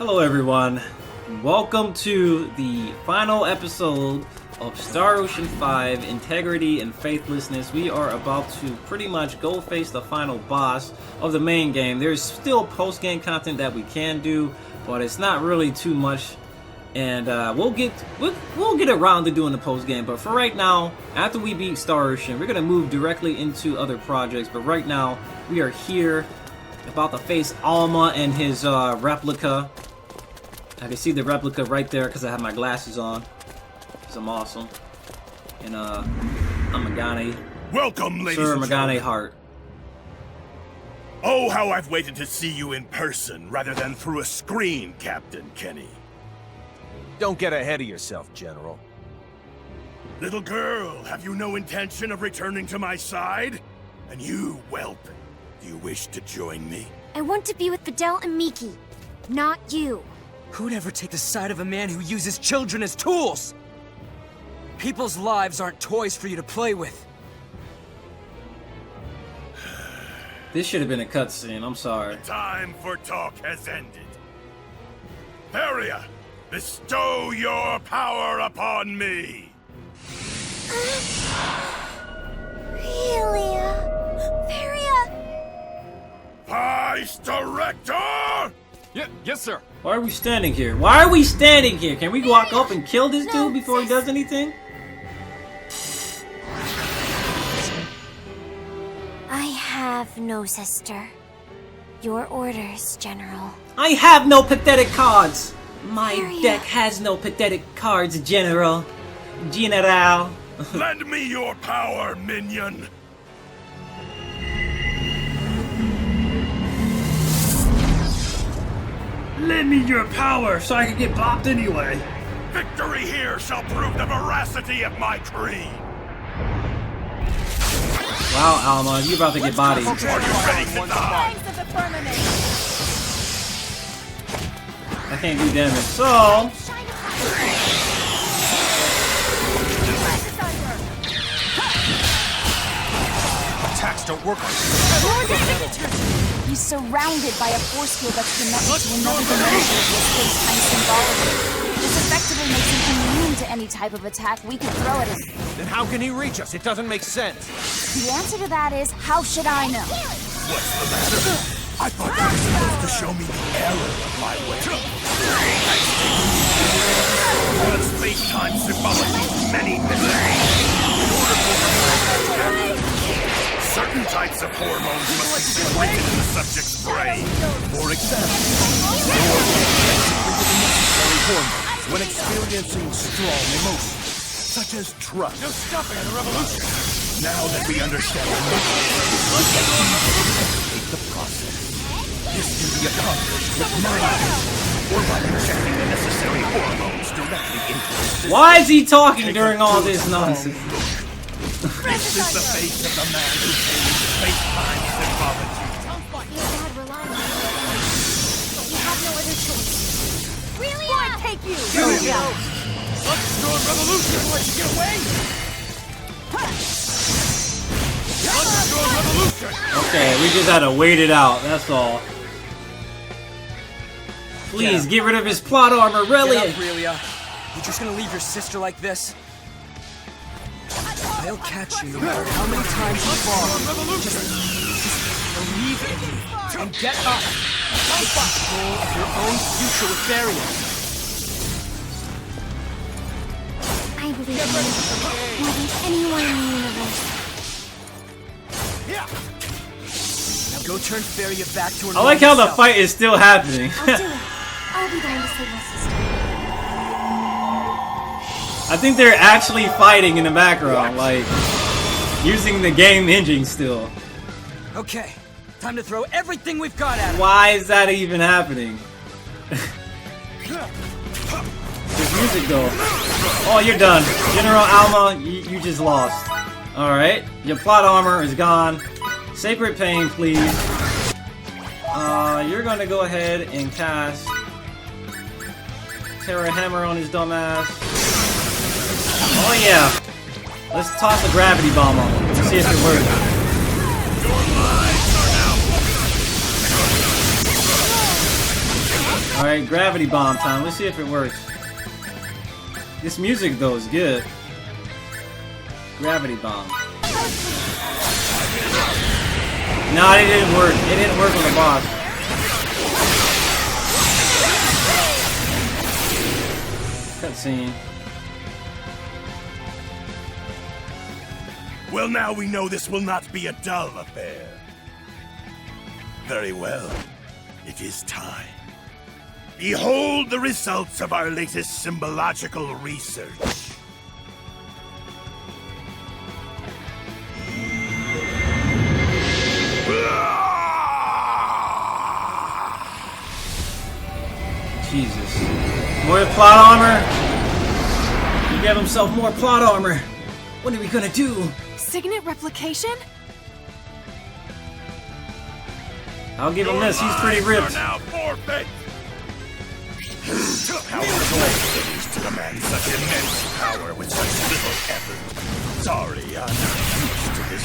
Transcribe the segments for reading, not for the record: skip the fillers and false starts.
Hello everyone, and welcome to the final episode of Star Ocean 5, Integrity and Faithlessness. We are about to pretty much go face the final boss of the main game. There's still post-game content that we can do, but it's not really too much. And we'll get around to doing the post-game, but for right now, after we beat Star Ocean, we're going to move directly into other projects. But right now, we are here about to face Alma and his replica. I can see the replica right there because I have my glasses on. Because I'm awesome. And I'm Magane. Welcome, ladies and gentlemen. Sir-lionhart. Oh, how I've waited to see you in person rather than through a screen, Captain Kenny. Don't get ahead of yourself, General. Little girl, have you no intention of returning to my side? And you, whelp, do you wish to join me? I want to be with Fidel and Miki, not you. Who'd ever take the side of a man who uses children as tools? People's lives aren't toys for you to play with. This should have been a cutscene, I'm sorry. The time for talk has ended. Varia, bestow your power upon me! Really? Varia? Vice Director! Yes, sir. Why are we standing here? Why are we standing here? Can we walk up and kill this dude before he does anything? I have no sister. Your orders, General. I have no pathetic cards! My Varia. deck has no pathetic cards, General. General. Lend me your power, minion! Lend me your power so I can get bopped anyway. Victory here shall prove the veracity of my creed! Wow, Alma, you about to get bodied. Are you ready to die? I can't do damage. So, Attacks don't work on He's surrounded by a force field that's connected to another dimension of his space-time symbology. This effectively makes him immune to any type of attack we could throw at him. Then how can he reach us? It doesn't make sense. The answer to that is, how should I know? What's the matter? I thought you were supposed to show me the error of my way. All space-time symbology is many mysteries. In order for certain types of hormones must be secreted in the subject's brain. For example, necessary hormones when experiencing strong emotions, such as trust. No stopping the revolution. Now that we understand the mechanism, we can complete the process. This can be accomplished with mind or by injecting the necessary hormones directly into the system. why is he talking during all this nonsense? This is the face of the man who changed space-time symbology. Your dad relied on you, but we have no other choice. Really? I take you! Understood revolution. Let you get away? Understood revolution. Okay, we just had to wait it out, that's all. Please, get rid of his plot armor, really? Get up, Aurelia. You're just gonna leave your sister like this? I'll catch you no matter how many times you fall. Just believe in me and get up. Take control of your own future with Varia. I believe in you more than anyone in the universe. Now go turn Varia back to her I like how the normal self. fight is still happening. I'll do it. I'll be there to save my sister. I think they're actually fighting in the background, like, using the game engine still. Okay, time to throw everything we've got at him. Why is that even happening? This music though. Oh, you're done. General Alma, you just lost. Alright, your plot armor is gone. Sacred Pain, please. You're gonna go ahead and cast Terra Hammer on his dumbass. Oh yeah. Let's toss a gravity bomb on him. Let's see if it works. Alright, Alright, gravity bomb time. Let's see if it works. This music though is good. Gravity bomb. Nah, it didn't work. It didn't work on the boss. Cutscene. Well, now we know this will not be a dull affair. Very well. It is time. Behold the results of our latest symbological research. Jesus. More plot armor? He gave himself more plot armor. What are we gonna do? Signet replication? I'll give him this. He's pretty ripped. Now forfeit. How close it is to command such immense power with such little effort. Sorry, I'm not used to this.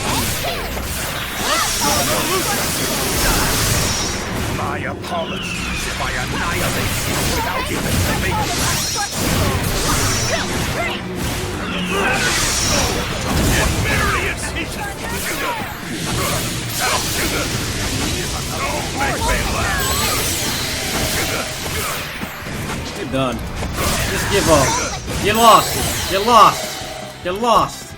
My apologies if I annihilate you without even living. Get myriad pieces. Don't make me laugh. You're done. Just give up. You lost. You lost. You lost.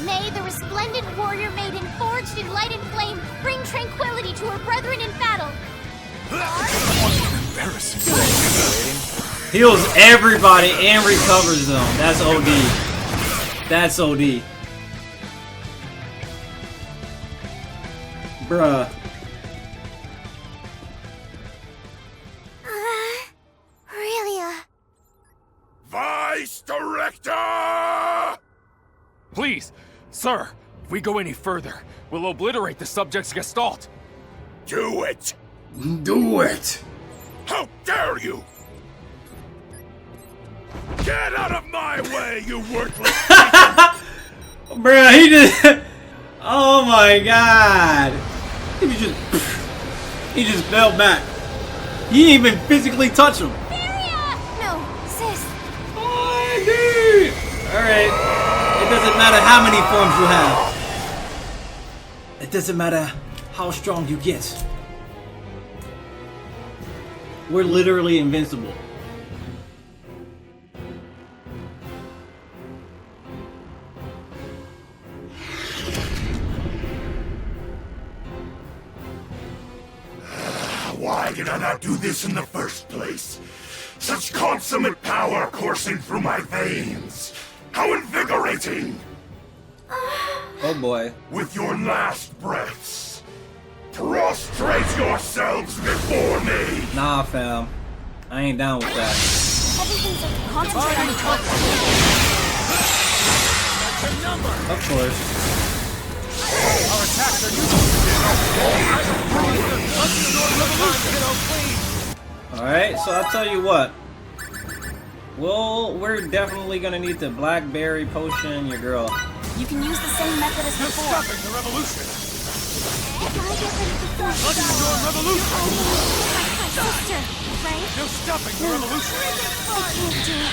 May the resplendent warrior maiden forged in light and flame bring tranquility to her brethren in battle. Heals everybody and recovers them. That's OD. That's OD. Bruh. Aurelia. Vice Director! Please, sir, if we go any further, we'll obliterate the subject's gestalt. Do it! Do it. How dare you! Get out of my way, you worthless! Bruh, he just... Oh my god. He just fell back. He didn't even physically touch him. No, sis. Alright. It doesn't matter how many forms you have. It doesn't matter how strong you get. We're literally invincible. Why did I not do this in the first place? Such consummate power coursing through my veins. How invigorating! Oh boy. With your last breaths, prostrate yourselves before me! Nah, fam. I ain't down with that. Everything's like concentrate on the Of course. Our attacks are Alright, so I'll tell you what. Well, we're definitely gonna need the blackberry potion, your girl. You can use the same method as before. stopping the revolution. Understorm revolution. My sister, right? No stopping the revolution. I can't do it.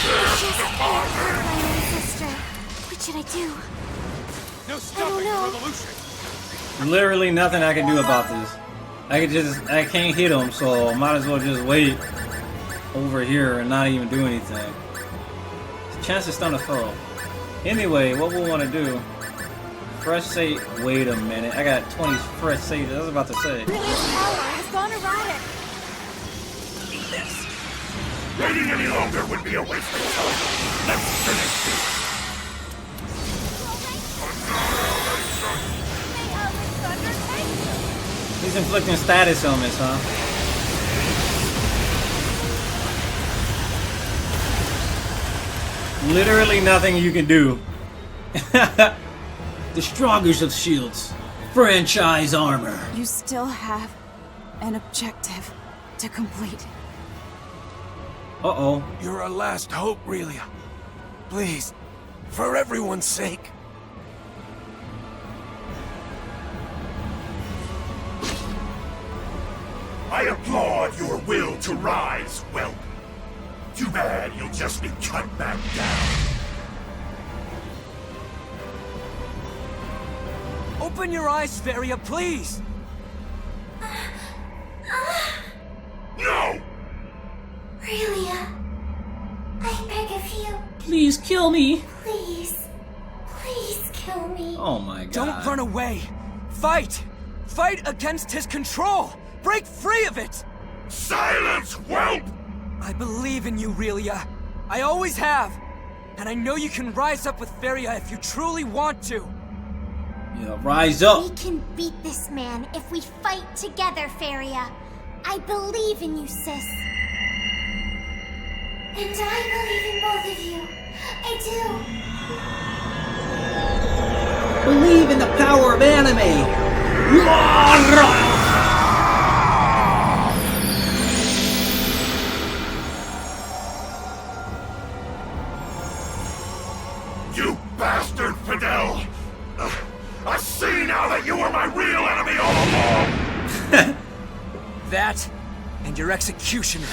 I just can't hurt my own sister. What should I do? No stopping the know. revolution. Literally nothing I can do about this. I can't hit him, so I might as well just wait over here and not even do anything. Chance to stun a foe. Anyway, what we'll want to do. Fresh save. Wait a minute. I got 20 fresh saves. I was about to say. Brilliant's power has gone erratic. Waiting any longer would be a waste of time. Let's finish this. He's inflicting status ailments, huh? Literally nothing you can do. The strongest of shields. Franchise armor. You still have an objective to complete. Uh-oh. You're our last hope, Relia. Please, for everyone's sake. I applaud your will to rise, whelp. Too bad you'll just be cut back down. Open your eyes, Feria, please! No! Aurelia, I beg of you, Please kill me. please, please kill me. Oh my god. Don't run away! Fight! Fight against his control! Break free of it! Silence, whelp! I believe in you, Aurelia. I always have. And I know you can rise up with Feria if you truly want to. Yeah, rise up. We can beat this man if we fight together, Feria. I believe in you, sis. And I believe in both of you. I do. Believe in the power of anime. You bastard, Fidel! I see now that you were my real enemy all along! That and your executioner.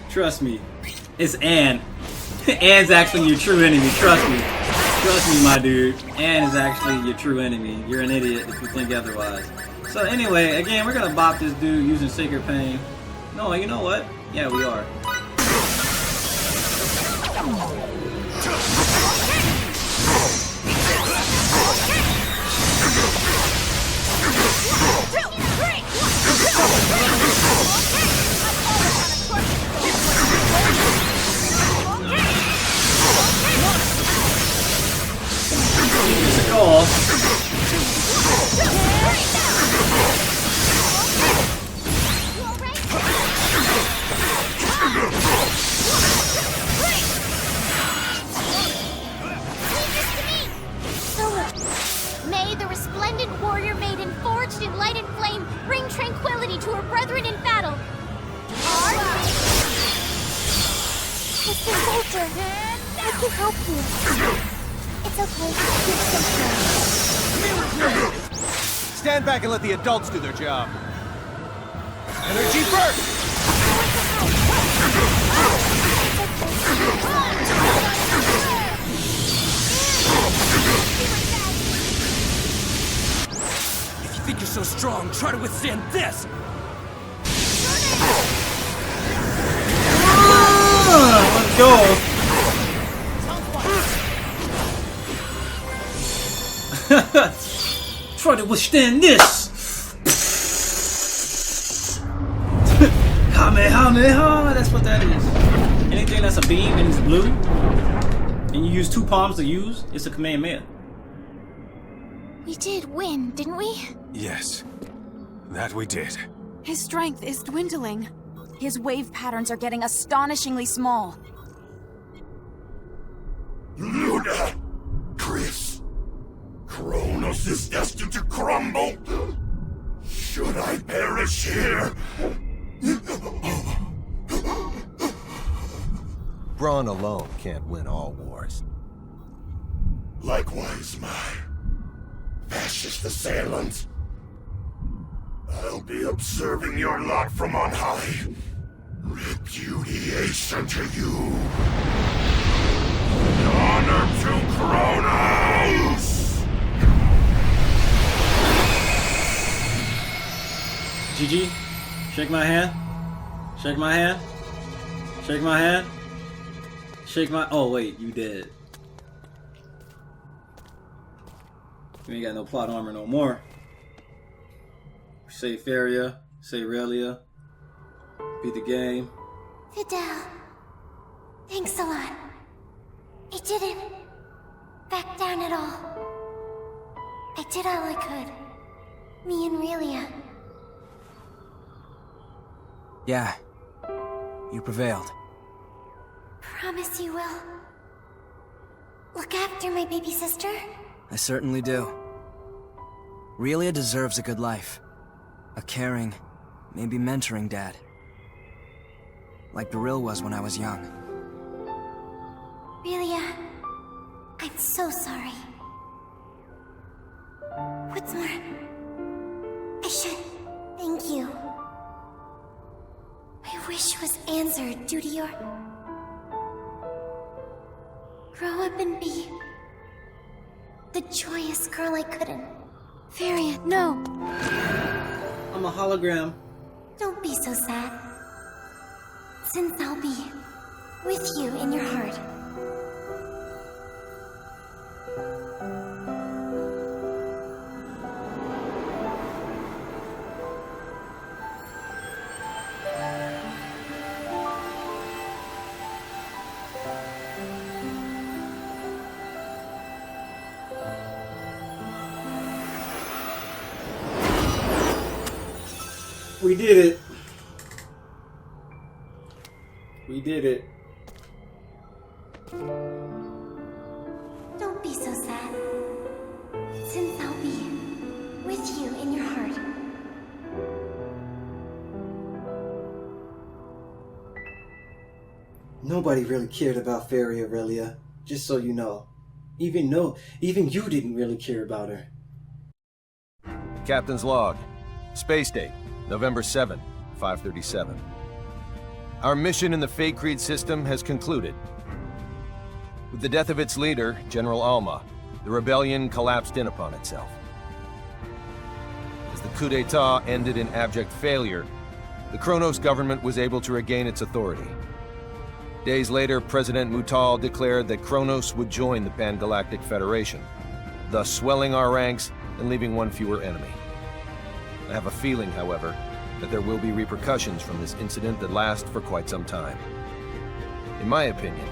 Trust me. It's Anne. Anne's actually your true enemy. Trust me. Trust me, my dude. Anne is actually your true enemy. You're an idiot if you think otherwise. So anyway, again, we're gonna bop this dude using Sacred Pain. No, you know what? Yeah, we are. It's a call. May the resplendent warrior maiden forged in light and flame bring tranquility to her brethren in battle. Mr. Walter, I can help you. It's okay. Give some time. Stand back and let the adults do their job. Energy first! If you think you're so strong, try to withstand this! Let's go. Try to withstand this. Kamehameha. That's what that is. Anything that's a beam and it's blue, and you use two palms to use, it's a Kamehameha. We did win, didn't we? Yes, that we did. His strength is dwindling. His wave patterns are getting astonishingly small. Luna! Chris! Kronos is destined to crumble! Should I perish here? Brawn alone can't win all wars. Likewise, my fascist assailants. I'll be observing your lot from on high. Repudiation to you. Honor to Kronos! GG. Shake my hand. Shake my hand. Shake my hand. Shake my. Oh wait, you dead. You ain't got no plot armor no more. Say Feria. Say Aurelia. Beat the game. Fidel, thanks a lot. I didn't back down at all. I did all I could. Me and Aurelia. Yeah, you prevailed. Promise you will. Look after my baby sister. I certainly do. Aurelia deserves a good life. A caring, maybe mentoring dad. Like Beryl was when I was young. Aurelia, I'm so sorry. What's more, I should thank you. wish was answered due to your... grow up and be... the joyous girl I couldn't. Varian, no. I'm a hologram. Don't be so sad. Since I'll be with you in your heart. We did it. We did it. Don't be so sad. Since I'll be with you in your heart. Nobody really cared about Fairy Aurelia, just so you know. Even you didn't really care about her. Captain's log. Space date, November 7, 537. Our mission in the Fate Creed system has concluded. With the death of its leader, General Alma, the rebellion collapsed in upon itself. As the coup d'etat ended in abject failure, the Kronos government was able to regain its authority. Days later, President Mutal declared that Kronos would join the Pan-Galactic Federation, thus swelling our ranks and leaving one fewer enemy. I have a feeling, however, that there will be repercussions from this incident that last for quite some time. In my opinion,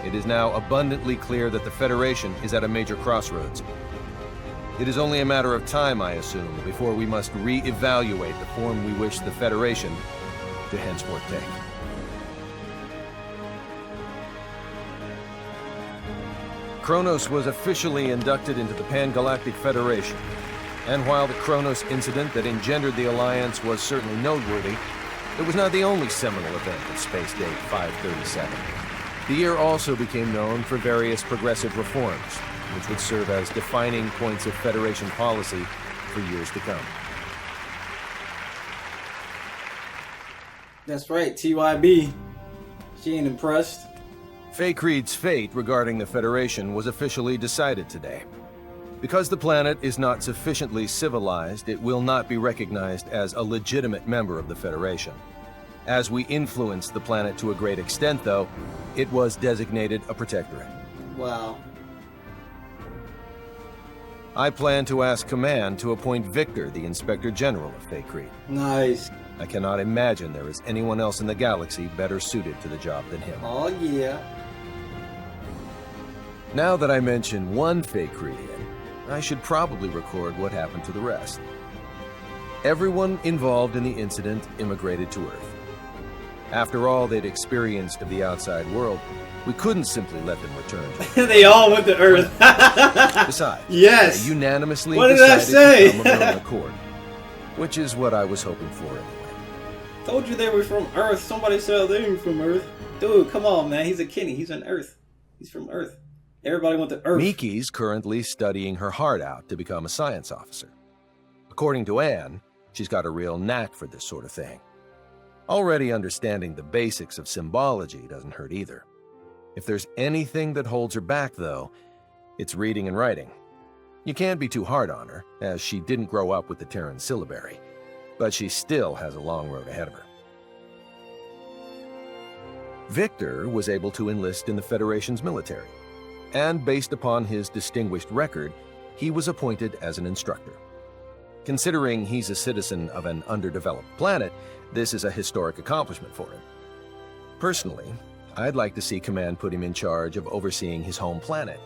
it is now abundantly clear that the Federation is at a major crossroads. It is only a matter of time, I assume, before we must re-evaluate the form we wish the Federation to henceforth take. Kronos was officially inducted into the Pan-Galactic Federation, and while the Kronos incident that engendered the Alliance was certainly noteworthy, it was not the only seminal event at Space Date 537. The year also became known for various progressive reforms, which would serve as defining points of Federation policy for years to come. That's right, TYB. She ain't impressed. Fate Creed's fate regarding the Federation was officially decided today. Because the planet is not sufficiently civilized, it will not be recognized as a legitimate member of the Federation. As we influenced the planet to a great extent, though, it was designated a protectorate. Wow. I plan to ask Command to appoint Victor the Inspector General of Fate Creed. Nice. I cannot imagine there is anyone else in the galaxy better suited to the job than him. Oh, yeah. Now that I mention one Fate Creedian, I should probably record what happened to the rest. Everyone involved in the incident immigrated to Earth. After all they'd experienced of the outside world, we couldn't simply let them return to They all went to Earth. Besides, yes. they unanimously What did I decided say? to come of their own accord, which is what I was hoping for anyway. Told you they were from Earth. Somebody said they were from Earth. Dude, come on, man. He's a Kenny. He's on Earth. He's from Earth. Everybody went to Earth. Miki's currently studying her heart out to become a science officer. According to Anne, she's got a real knack for this sort of thing. Already understanding the basics of symbology doesn't hurt either. If there's anything that holds her back, though, it's reading and writing. You can't be too hard on her, as she didn't grow up with the Terran syllabary, but she still has a long road ahead of her. Victor was able to enlist in the Federation's military, and based upon his distinguished record, he was appointed as an instructor. Considering he's a citizen of an underdeveloped planet, this is a historic accomplishment for him. Personally, I'd like to see Command put him in charge of overseeing his home planet,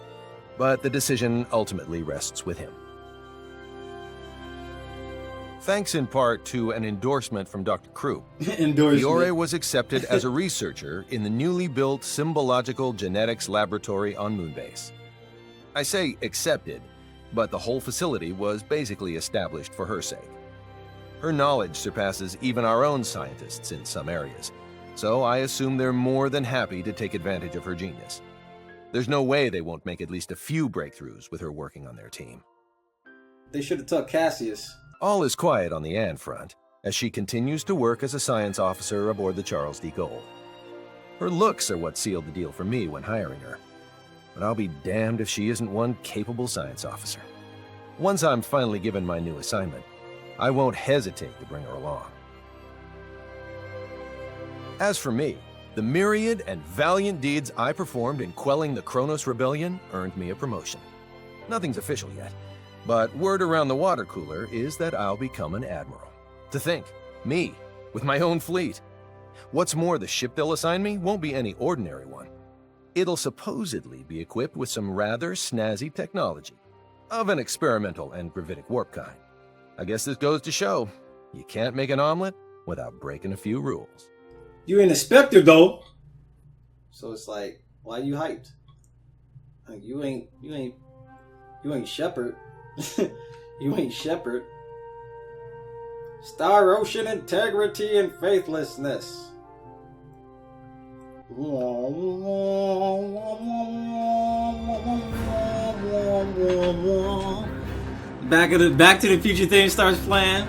but the decision ultimately rests with him. Thanks in part to an endorsement from Dr. Krupp, Fiore was accepted as a researcher in the newly built Symbological Genetics Laboratory on Moonbase. I say accepted, but the whole facility was basically established for her sake. Her knowledge surpasses even our own scientists in some areas, so I assume they're more than happy to take advantage of her genius. There's no way they won't make at least a few breakthroughs with her working on their team. They should have took Cassius. All is quiet on the Anne front. as she continues to work as a science officer aboard the Charles D. Gold. Her looks are what sealed the deal for me when hiring her, but I'll be damned if she isn't one capable science officer. Once I'm finally given my new assignment, I won't hesitate to bring her along. As for me, the myriad and valiant deeds I performed in quelling the Kronos Rebellion earned me a promotion. Nothing's official yet, but word around the water cooler is that I'll become an admiral. To think, me, with my own fleet. What's more, the ship they'll assign me won't be any ordinary one. It'll supposedly be equipped with some rather snazzy technology, of an experimental and gravitic warp kind. I guess this goes to show, you can't make an omelet without breaking a few rules. You ain't a Spectre though, so it's like, why you hyped? Like you ain't Shepard. You ain't Shepard. Star Ocean integrity and faithlessness. Back to the Future theme starts playing.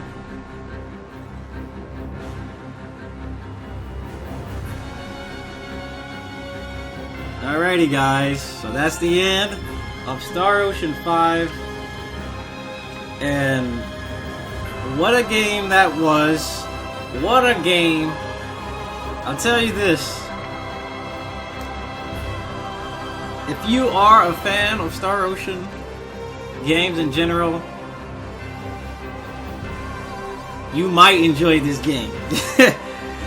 Alrighty guys, so that's the end of Star Ocean 5. And what a game that was. What a game. I'll tell you this. If you are a fan of Star Ocean games in general, you might enjoy this game.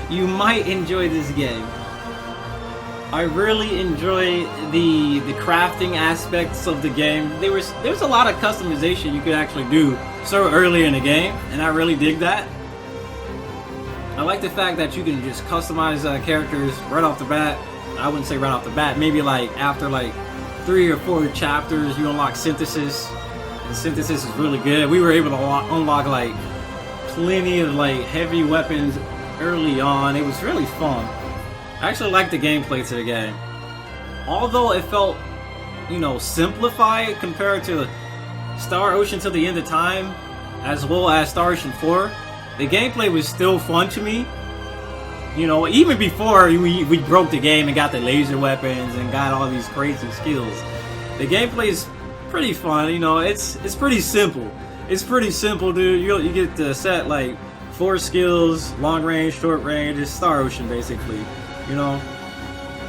You might enjoy this game. I really enjoy the crafting aspects of the game. There's a lot of customization you could actually do so early in the game, and I really dig that. I like the fact that you can just customize characters right off the bat. I wouldn't say right off the bat, maybe like after like 3 or 4 chapters you unlock synthesis, and synthesis is really good. We were able to unlock like plenty of like heavy weapons early on. It was really fun. I actually liked the gameplay to the game. Although it felt, you know, simplified compared to Star Ocean Till the End of Time, as well as Star Ocean 4, the gameplay was still fun to me. You know, even before we broke the game and got the laser weapons and got all these crazy skills, the gameplay is pretty fun. You know, it's pretty simple. It's pretty simple, dude. You get to set like 4 skills: long range, short range. It's Star Ocean basically. You know.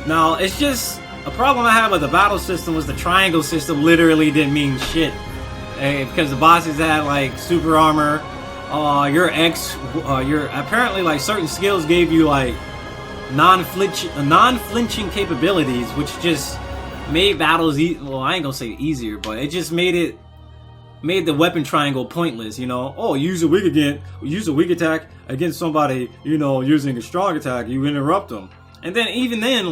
Now it's just a problem I had with the battle system was the triangle system literally didn't mean shit, because the bosses had like super armor. Your apparently like certain skills gave you like non-flinching capabilities, which just made battles well, I ain't gonna say easier, but it just made the weapon triangle pointless. You know, oh, use a weak attack against somebody, you know, using a strong attack, you interrupt them, and then even then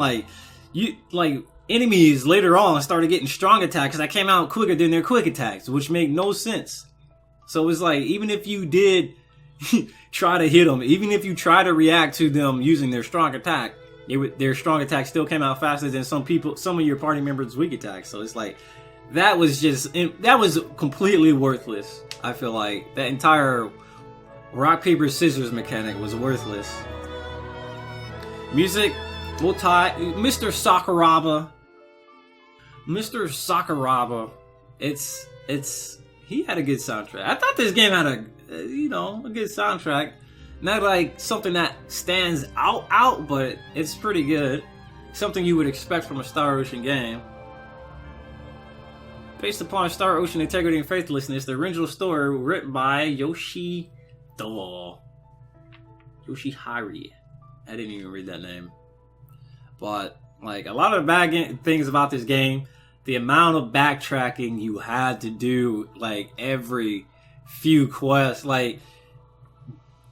enemies later on started getting strong attacks that came out quicker than their quick attacks, which made no sense. So it's like, even if you did try to hit them, even if you try to react to them using their strong attack, their strong attack still came out faster than some of your party members' weak attacks. So it's like, that was completely worthless. I feel like that entire rock, paper, scissors mechanic was worthless. Music, we'll tie Mr. Sakuraba. He had a good soundtrack. I thought this game had a good soundtrack. Not like something that stands out, but it's pretty good. Something you would expect from a Star Ocean game. Based upon Star Ocean integrity and faithlessness, the original story written by Yoshihari. I didn't even read that name. But like a lot of the bad things about this game, the amount of backtracking you had to do, like every few quests, like,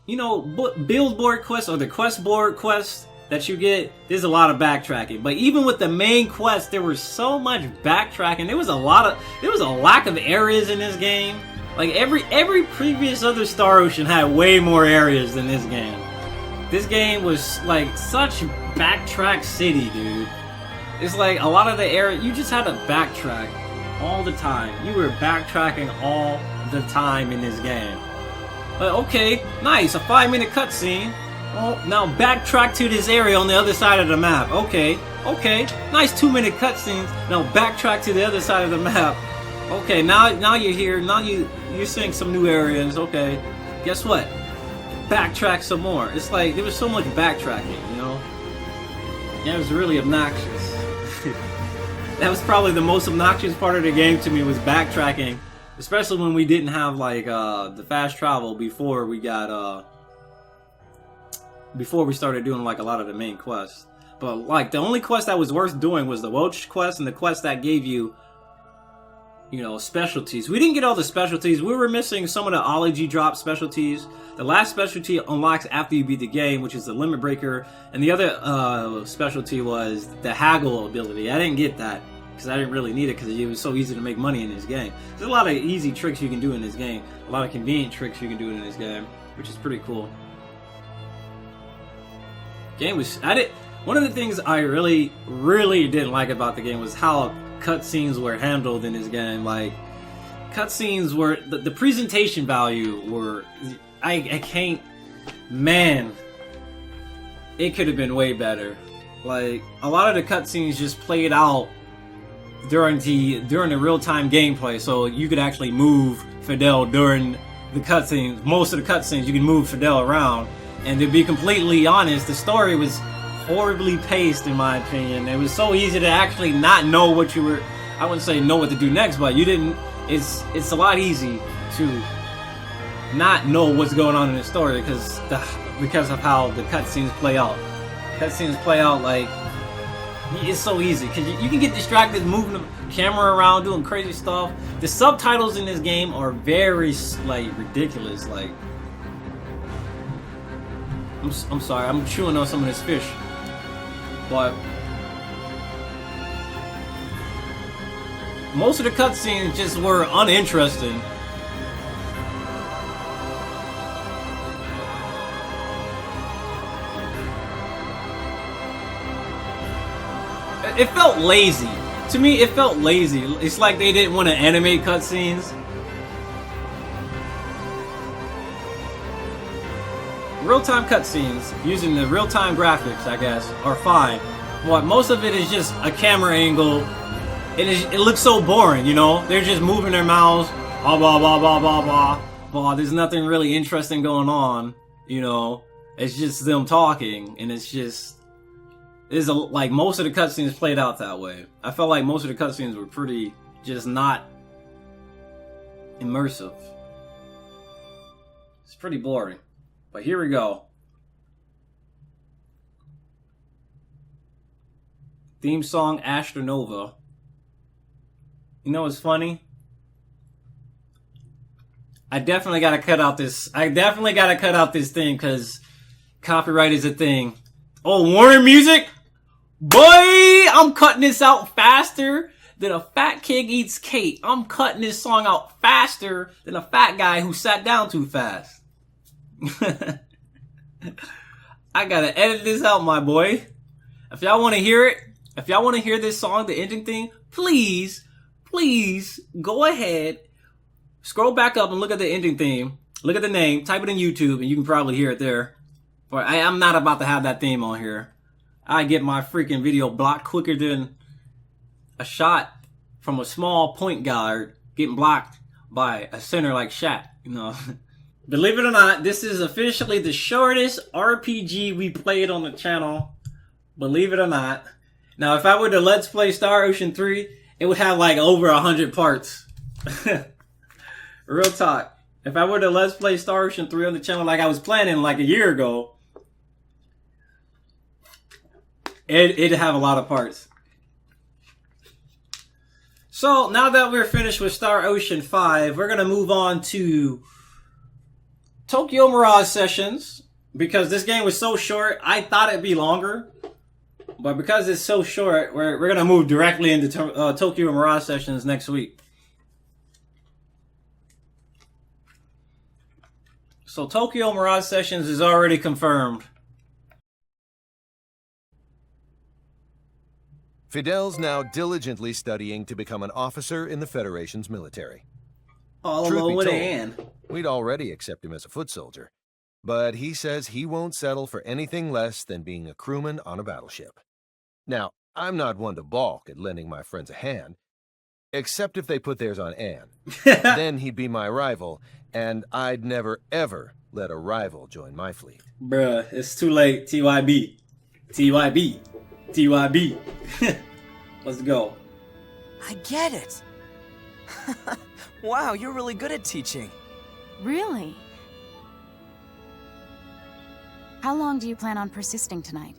you know, build board quests or the quest board quests that you get, there's a lot of backtracking. But even with the main quest, there was so much backtracking. There was a lack of areas in this game. Like every previous other Star Ocean had way more areas than this game. This game was like such backtrack city, dude. It's like a lot of the area, you just had to backtrack all the time. You were backtracking all the time in this game. But okay, nice, a 5-minute cutscene. Oh, now backtrack to this area on the other side of the map. Okay, nice 2-minute cutscenes. Now backtrack to the other side of the map. Okay, now you're here. Now you're seeing some new areas. Okay, guess what? Backtrack some more. It's like there was so much backtracking, you know. Yeah, it was really obnoxious. That was probably the most obnoxious part of the game to me, was backtracking, especially when we didn't have like the fast travel before we got before we started doing like a lot of the main quests. But like the only quest that was worth doing was the Welch quest and the quest that gave you, you know, specialties. We didn't get all the specialties. We were missing some of the ology drop specialties. The last specialty unlocks after you beat the game, which is the limit breaker, and the other specialty was the haggle ability. I didn't get that because I didn't really need it because it was so easy to make money in this game. There's a lot of easy tricks you can do in this game, a lot of convenient tricks you can do in this game, which is pretty cool. Game was one of the things I really didn't like about the game was how cutscenes were handled in this game. Like, cutscenes were the presentation value were I can't, man, it could have been way better. Like, a lot of the cutscenes just played out during the real-time gameplay, so you could actually move Fidel during the cutscenes. Most of the cutscenes you can move Fidel around, and to be completely honest, the story was horribly paced in my opinion. It was so easy to actually not know what you were, I wouldn't say know what to do next, but you didn't, it's a lot easy to not know what's going on in the story because of how the cutscenes play out. Cutscenes play out like, it's so easy because you can get distracted moving the camera around, doing crazy stuff. The subtitles in this game are very like ridiculous. Like, I'm sorry, I'm chewing on some of this fish, but most of the cutscenes just were uninteresting. It felt lazy. To me, it felt lazy. It's like they didn't want to animate cutscenes. Real-time cutscenes, using the real-time graphics, I guess, are fine. But most of it is just a camera angle. It looks so boring, you know? They're just moving their mouths, blah, blah, blah, blah, blah, blah, blah. There's nothing really interesting going on, you know? It's just them talking, and it's just... like, most of the cutscenes played out that way. I felt like most of the cutscenes were pretty, just not immersive. It's pretty boring. But here we go. Theme song, Astronova. You know what's funny? I definitely gotta cut out this thing, because copyright is a thing. Oh, Warner Music? Boy, I'm cutting this out faster than a fat kid eats cake. I'm cutting this song out faster than a fat guy who sat down too fast. I gotta edit this out, my boy. If y'all want to hear it, if y'all want to hear this song, the ending thing, please go ahead, scroll back up and look at the ending theme. Look at the name, type it in YouTube, and you can probably hear it there. But I'm not about to have that theme on here. I get my freaking video blocked quicker than a shot from a small point guard getting blocked by a center like Shaq, you know. Believe it or not, this is officially the shortest RPG we played on the channel. Believe it or not. Now, if I were to Let's Play Star Ocean 3, it would have like over 100 parts. Real talk. If I were to Let's Play Star Ocean 3 on the channel like I was planning like a year ago, it'd have a lot of parts. So, now that we're finished with Star Ocean 5, we're going to move on to Tokyo Mirage Sessions. Because this game was so short, I thought it'd be longer. But because it's so short, we're going to move directly into Tokyo Mirage Sessions next week. So, Tokyo Mirage Sessions is already confirmed. Fidel's now diligently studying to become an officer in the Federation's military. All Truth alone be with told, Anne. We'd already accept him as a foot soldier, but he says he won't settle for anything less than being a crewman on a battleship. Now, I'm not one to balk at lending my friends a hand, except if they put theirs on Anne. Then he'd be my rival, and I'd never, ever let a rival join my fleet. Bruh, it's too late. TYB. TYB. TYB. Let's go. I get it. Wow, you're really good at teaching. Really? How long do you plan on persisting tonight?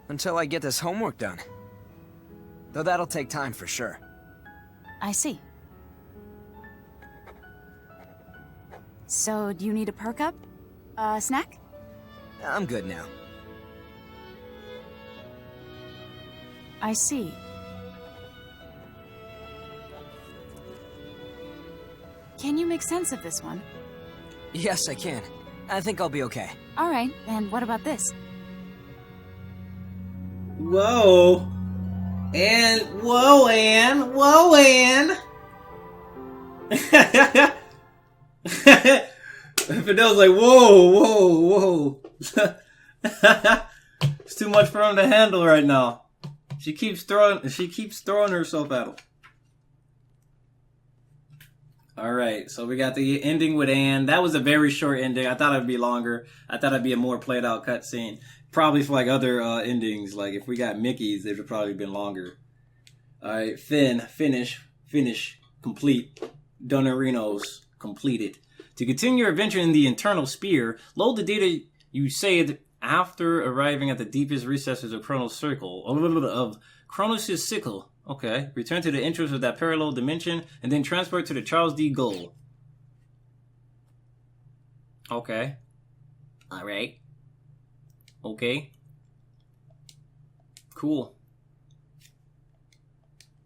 Until I get this homework done. Though that'll take time for sure. I see. So, do you need a perk up? A snack? I'm good now. I see. Can you make sense of this one? Yes, I can. I think I'll be okay. Alright, and what about this? Whoa. And, whoa, Anne. Whoa, Anne. Fidel's like, whoa. It's too much for him to handle right now. She keeps throwing herself at him. Alright, so we got the ending with Anne. That was a very short ending. I thought it'd be longer. I thought it'd be a more played out cutscene. Probably for like other endings. Like if we got Mickey's, it would probably been longer. Alright, finish, complete. Donorinos, completed. To continue your adventure in the internal sphere, load the data you saved after arriving at the deepest recesses of Chronos' circle. Of Chronos' sickle. Okay. Return to the entrance of that parallel dimension, and then transport to the Charles D. Goal. Okay. Alright. Okay. Cool.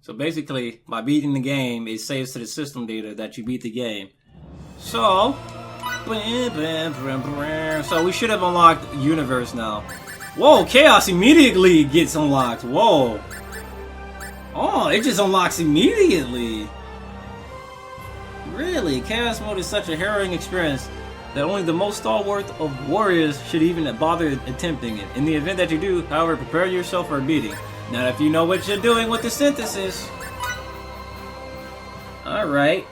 So basically, by beating the game, it saves to the system data that you beat the game. So we should have unlocked Universe now. Whoa, Chaos immediately gets unlocked. Whoa. Oh, it just unlocks immediately. Really, Chaos Mode is such a harrowing experience that only the most stalwart of warriors should even bother attempting it. In the event that you do, however, prepare yourself for a beating. Now, if you know what you're doing with the synthesis. Alright.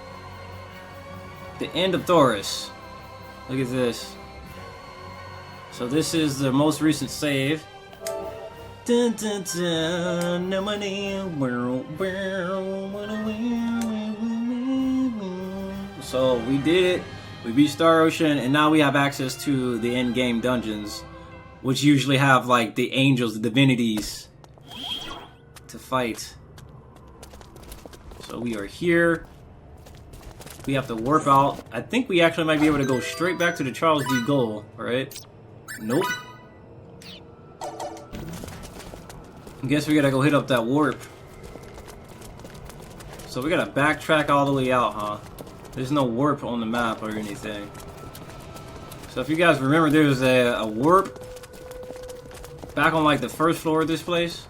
The end of Taurus. Look at this. So this is the most recent save. Dun, dun, dun, so we did it. We beat Star Ocean, and now we have access to the end game dungeons, which usually have like the angels, the divinities to fight. So we are here. We have to warp out. I think we actually might be able to go straight back to the Charles D. Goal, right? Nope. I guess we gotta go hit up that warp. So we gotta backtrack all the way out, huh? There's no warp on the map or anything. So if you guys remember, there was a warp back on like the first floor of this place.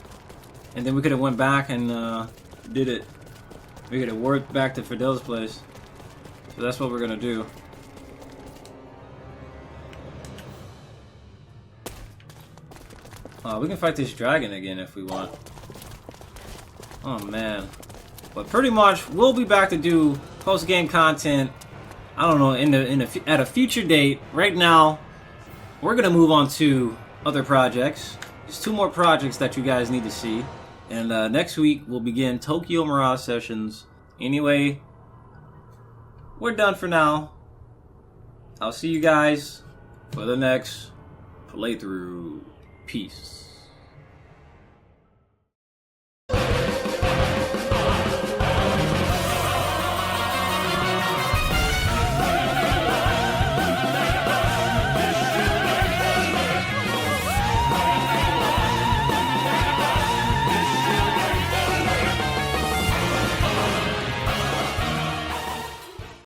And then we could have went back and did it. We could have warped back to Fidel's place. So that's what we're gonna do. We can fight this dragon again if we want. Oh man. But pretty much we'll be back to do post-game content. I don't know, at a future date. Right now, we're gonna move on to other projects. There's 2 more projects that you guys need to see. And next week we'll begin Tokyo Mirage Sessions. Anyway, we're done for now. I'll see you guys for the next playthrough. Peace.